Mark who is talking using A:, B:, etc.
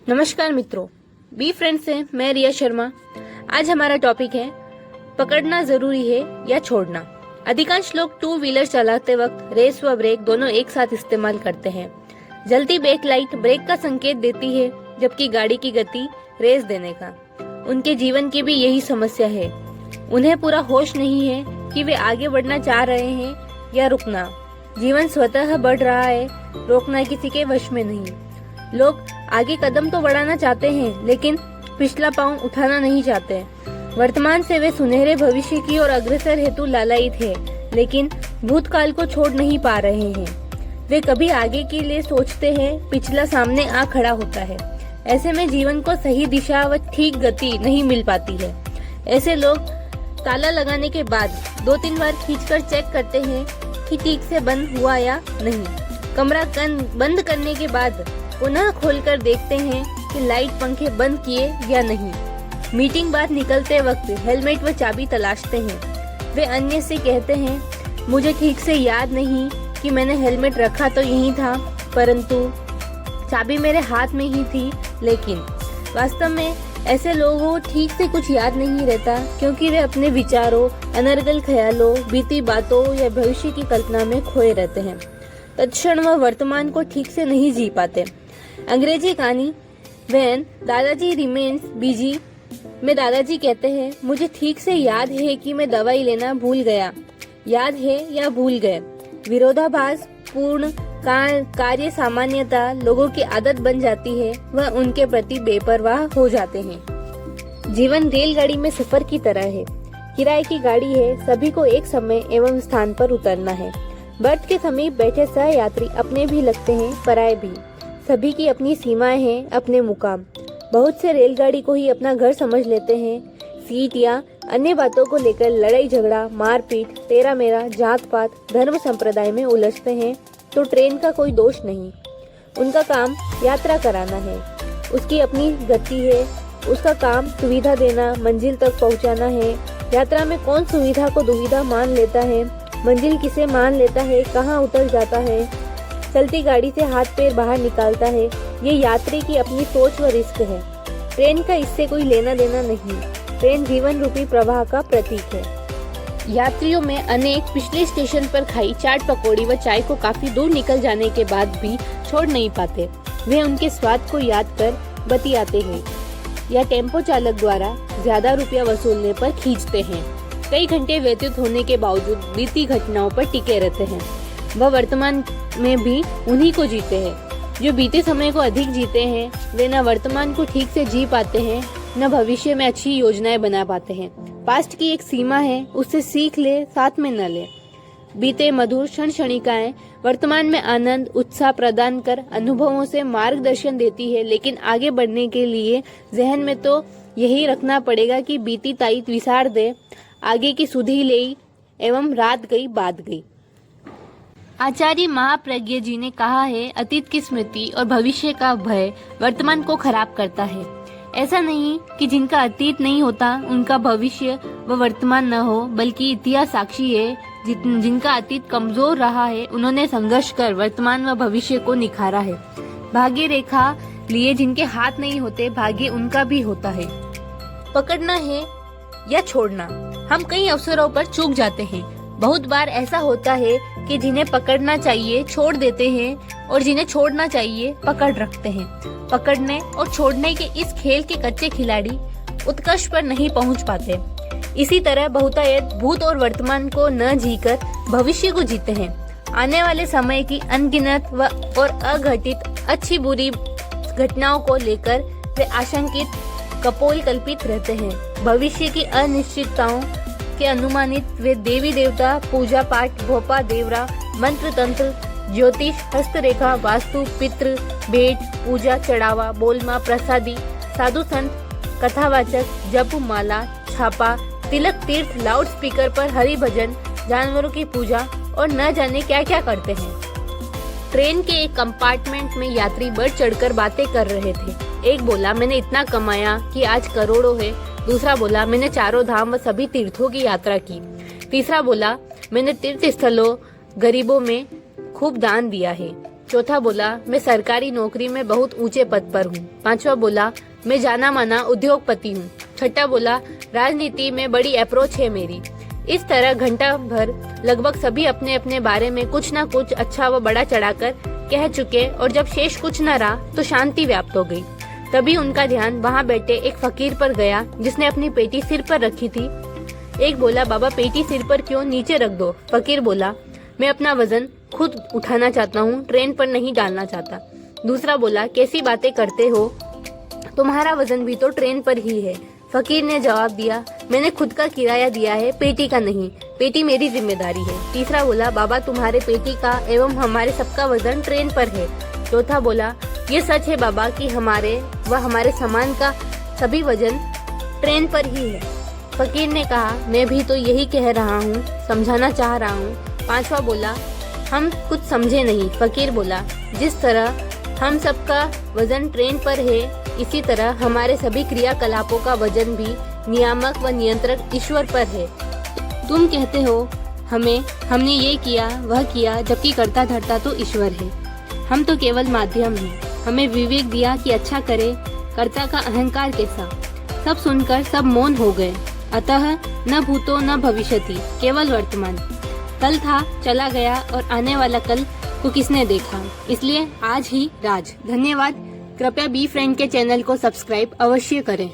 A: नमस्कार मित्रों, be friend से मैं रिया शर्मा। आज हमारा टॉपिक है पकड़ना जरूरी है या छोड़ना। अधिकांश लोग टू व्हीलर चलाते वक्त रेस व ब्रेक दोनों एक साथ इस्तेमाल करते हैं। जलती ब्रेक लाइट ब्रेक का संकेत देती है, जबकि गाड़ी की गति रेस देने का। उनके जीवन की भी यही समस्या है। उन्हें पूरा होश नहीं है कि वे आगे बढ़ना चाह रहे हैं या रुकना। जीवन स्वतः बढ़ रहा है, रोकना किसी के वश में नहीं। लोग आगे कदम तो बढ़ाना चाहते हैं, लेकिन पिछला पांव उठाना नहीं चाहते। वर्तमान से वे सुनहरे भविष्य की ओर अग्रसर हेतु लालायित है, लेकिन भूतकाल को छोड़ नहीं पा रहे हैं। वे कभी आगे के लिए सोचते हैं, पिछला सामने आ खड़ा होता है। ऐसे में जीवन को सही दिशा व ठीक गति नहीं मिल पाती है। ऐसे लोग ताला लगाने के बाद 2-3 बार खींचकर चेक करते हैं कि ठीक से बंद हुआ या नहीं। कमरा बंद करने के बाद पुनः खोलकर देखते हैं कि लाइट पंखे बंद किए या नहीं। मीटिंग बाद निकलते वक्त हेलमेट व चाबी तलाशते हैं। वे अन्य से कहते हैं, मुझे ठीक से याद नहीं कि मैंने हेलमेट रखा तो यहीं था, परंतु चाबी मेरे हाथ में ही थी। लेकिन वास्तव में ऐसे लोगों को ठीक से कुछ याद नहीं रहता, क्योंकि वे अपने विचारों, अनर्गल ख्यालों, बीती बातों या भविष्य की कल्पना में खोए रहते हैं। तत्क्षण व वर्तमान को ठीक से नहीं जी पाते। अंग्रेजी कहानी व्हेन दादाजी रिमेन्स बिजी में दादाजी कहते हैं, मुझे ठीक से याद है कि मैं दवाई लेना भूल गया। याद है या भूल गए। विरोधाभास पूर्ण कार्य सामान्यता लोगों की आदत बन जाती है, वह उनके प्रति बेपरवाह हो जाते हैं। जीवन रेलगाड़ी में सफर की तरह है। किराए की गाड़ी है, सभी को एक समय एवं स्थान पर उतरना है। बर्थ के समीप बैठे सह यात्री अपने भी लगते हैं, पराये भी। सभी की अपनी सीमाएं हैं, अपने मुकाम। बहुत से रेलगाड़ी को ही अपना घर समझ लेते हैं। सीट या अन्य बातों को लेकर लड़ाई झगड़ा, मारपीट, तेरा मेरा, जात पात, धर्म संप्रदाय में उलझते हैं तो ट्रेन का कोई दोष नहीं। उनका काम यात्रा कराना है। उसकी अपनी गति है। उसका काम सुविधा देना, मंजिल तक पहुंचाना है। यात्रा में कौन सुविधा को दुविधा मान लेता है, मंजिल किसे मान लेता है, कहाँ उतर जाता है, चलती गाड़ी से हाथ पैर बाहर निकालता है, ये यात्री की अपनी सोच व रिस्क है। ट्रेन का इससे कोई लेना देना नहीं। ट्रेन जीवन रूपी प्रवाह का प्रतीक है। यात्रियों में अनेक पिछले स्टेशन पर खाई चाट पकौड़ी व चाय को काफी दूर निकल जाने के बाद भी छोड़ नहीं पाते। वे उनके स्वाद को याद कर बतियाते हैं या टेम्पो चालक द्वारा ज्यादा रुपया वसूलने पर खींचते हैं। कई घंटे व्यतीत होने के बावजूद बीती घटनाओं पर टिके रहते हैं। वह वर्तमान में भी उन्हीं को जीते हैं। जो बीते समय को अधिक जीते हैं, वे न वर्तमान को ठीक से जी पाते हैं, न भविष्य में अच्छी योजनाएं बना पाते हैं। पास्ट की एक सीमा है, उससे सीख ले, साथ में न ले। बीते मधुर क्षण क्षणिकाएं वर्तमान में आनंद उत्साह प्रदान कर अनुभवों से मार्गदर्शन देती है, लेकिन आगे बढ़ने के लिए जहन में तो यही रखना पड़ेगा कि बीती ताईत विसार दे, आगे की सुधी ले एवं रात गई बात गई। आचार्य महाप्रज्ञ जी ने कहा है, अतीत की स्मृति और भविष्य का भय वर्तमान को खराब करता है। ऐसा नहीं कि जिनका अतीत नहीं होता उनका भविष्य व वर्तमान न हो, बल्कि इतिहास साक्षी है। जिनका अतीत कमजोर रहा है, उन्होंने संघर्ष कर वर्तमान व भविष्य को निखारा है। भाग्य रेखा लिए जिनके हाथ नहीं होते, भाग्य उनका भी होता है। पकड़ना है या छोड़ना, हम कई अवसरों पर चूक जाते हैं। बहुत बार ऐसा होता है कि जिन्हें पकड़ना चाहिए छोड़ देते हैं, और जिन्हें छोड़ना चाहिए पकड़ रखते हैं। पकड़ने और छोड़ने के इस खेल के कच्चे खिलाड़ी उत्कर्ष पर नहीं पहुंच पाते। इसी तरह बहुतायत भूत और वर्तमान को न जीकर भविष्य को जीते हैं। आने वाले समय की अनगिनत और अघटित अच्छी बुरी घटनाओं को लेकर वे आशंकित, कपोल कल्पित रहते हैं। भविष्य की अनिश्चितताओं के अनुमानित वे देवी देवता, पूजा पाठ, भोपा देवरा, मंत्र तंत्र, ज्योतिष, हस्तरेखा, वास्तु, पितृ, भेंट, पूजा, चढ़ावा, बोलमा, प्रसादी, साधु संत, कथावाचक, जप माला, छापा, तिलक, तीर्थ, लाउड स्पीकर पर हरि भजन, जानवरों की पूजा और न जाने क्या क्या करते हैं। ट्रेन के एक कंपार्टमेंट में यात्री बढ़ चढ़कर बातें कर रहे थे। एक बोला, मैंने इतना कमाया कि आज करोड़ों है। दूसरा बोला, मैंने 4 धाम व सभी तीर्थों की यात्रा की। तीसरा बोला, मैंने तीर्थ स्थलों, गरीबों में खूब दान दिया है। चौथा बोला, मैं सरकारी नौकरी में बहुत ऊंचे पद पर हूँ। पांचवा बोला, मैं जाना माना उद्योगपति हूँ। छठा बोला, राजनीति में बड़ी अप्रोच है मेरी। इस तरह घंटा भर लगभग सभी अपने अपने बारे में कुछ न कुछ अच्छा व बड़ा चढ़ाकर कह चुके और जब शेष कुछ न रहा तो शांति व्याप्त हो गई। तभी उनका ध्यान वहाँ बैठे एक फकीर पर गया जिसने अपनी पेटी सिर पर रखी थी। एक बोला, बाबा पेटी सिर पर क्यों, नीचे रख दो। फकीर बोला, मैं अपना वजन खुद उठाना चाहता हूँ, ट्रेन पर नहीं डालना चाहता। दूसरा बोला, कैसी बातें करते हो, तुम्हारा वजन भी तो ट्रेन पर ही है। फकीर ने जवाब दिया, मैंने खुद का किराया दिया है, पेटी का नहीं, पेटी मेरी जिम्मेदारी है। तीसरा बोला, बाबा तुम्हारे पेटी का एवं हमारे सबका वजन ट्रेन पर है। चौथा बोला, ये सच है बाबा कि हमारे व हमारे सामान का सभी वजन ट्रेन पर ही है। फकीर ने कहा, मैं भी तो यही कह रहा हूँ, समझाना चाह रहा हूँ। पांचवा बोला, हम कुछ समझे नहीं। फकीर बोला, जिस तरह हम सबका वजन ट्रेन पर है, इसी तरह हमारे सभी क्रियाकलापों का वजन भी नियामक व नियंत्रक ईश्वर पर है। तुम कहते हो हमने ये किया वह किया, जबकि करता धरता तो ईश्वर है। हम तो केवल माध्यम हैं। हमें विवेक दिया कि अच्छा करे, कर्ता का अहंकार कैसा। सब सुनकर सब मौन हो गए। अतः न भूतो न भविष्यति, केवल वर्तमान। कल था, चला गया और आने वाला कल को किसने देखा, इसलिए आज ही राज। धन्यवाद। कृपया बी फ्रेंड के चैनल को सब्सक्राइब अवश्य करें।